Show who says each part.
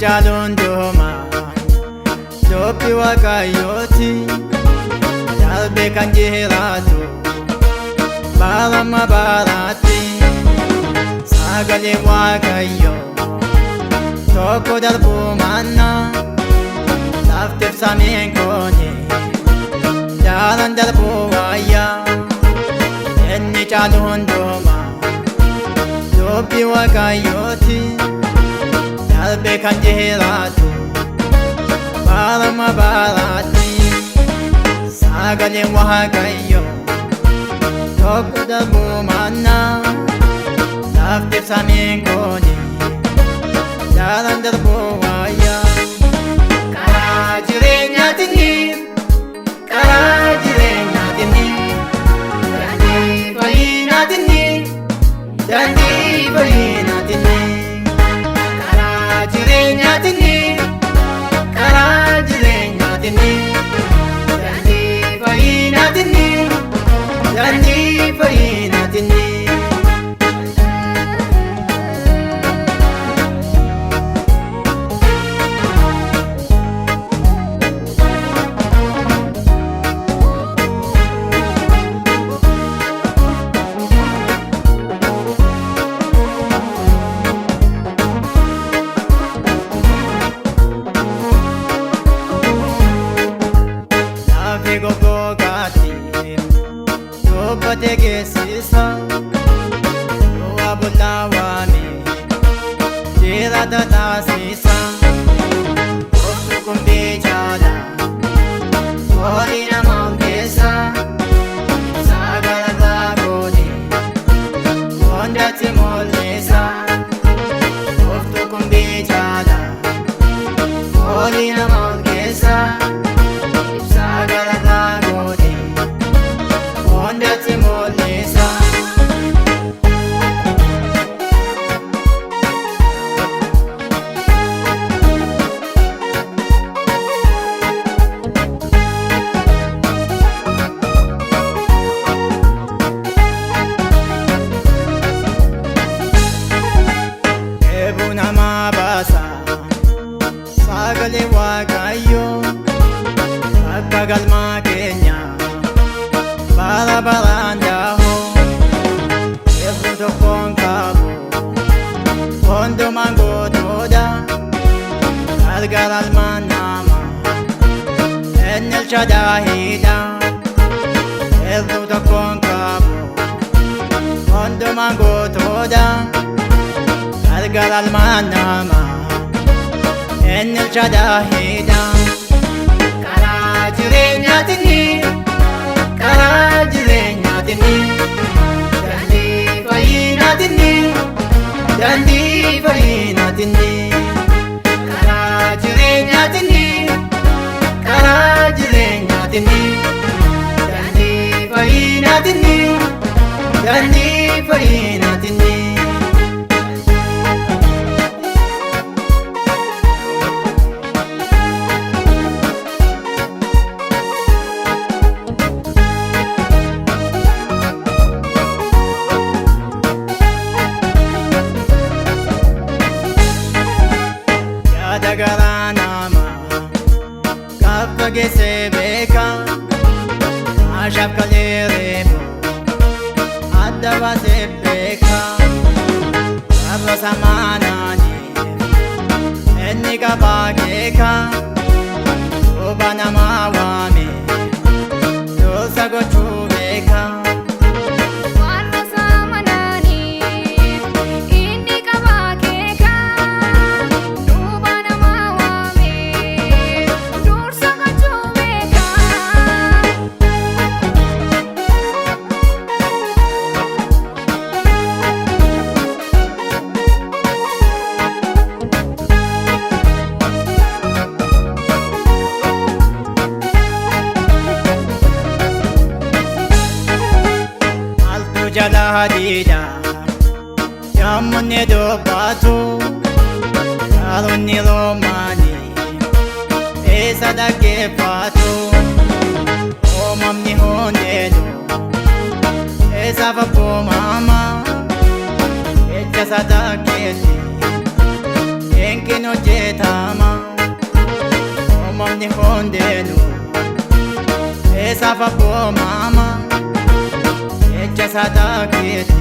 Speaker 1: caaluun dooma dubbii waaqayyooti darbee kan jiraatu baarama baaraatti sagalee waaqayyoo tokko darbuu manna laftiif samiin koone daaraan darbuu wayyaa inni caaluun dooma dubbii waaqayyooti darbee kan jiraatu baarama baaraatti sagaleen waaqayyoo tokko darbuu manna laftiif samiin koone daaraan darbuu wayyaa karaa jireenyaatiin karaa jireenyaatiin daandii fayyinaatiin daandii fayyinaatiin karaa jireenyaatiin karaa jireenyaatiin daandii fayyinaatiin daandii fayyinaatiin. Dubbate geessisa du'a bullaa waame jiraata taasisa oftu kumbii jaala horii namaaf keessa sagalataa goone hundatti mul'isa oftu kumbii jaala horii namaaf keessa sagalataa goone hundatti mul'isa. Eeboo namaa baasa sagalee waaqayyoo akka galmaa keenya bara baraan daahoo eeboo tokkoon qabu hundumaan gootoodha gargaara ilmaan namaa inni Elshadaayidha eeboo tokkoon qabu hundumaan gootoodha gargaara ilmaan namaa inni Elshadaayidha karaa jireenyaatiin karaa jireenyaatiin daandii fayyinaatiin daandii fayyinaatiin karaa jireenyaatiin karaa jireenyaatiin daandii fayyinaatiin daandii fayyinaatiin. Garaa namaa gaafa geessee beeka ashaaf kalee reefu adda baasee beeka gaafa samaanaanii inni qabaa keeka duuba namaa waame dursa gochuu beeka. Jala hadida yamune dubbatu yaaronni romaani eessa dhaggeeffatu uumamni hundeedu eessaaf abboomama jecha sadakkeetti Enkin hojjetama uumamni hundinuu isaaf abboomama jecha isaa taakeetti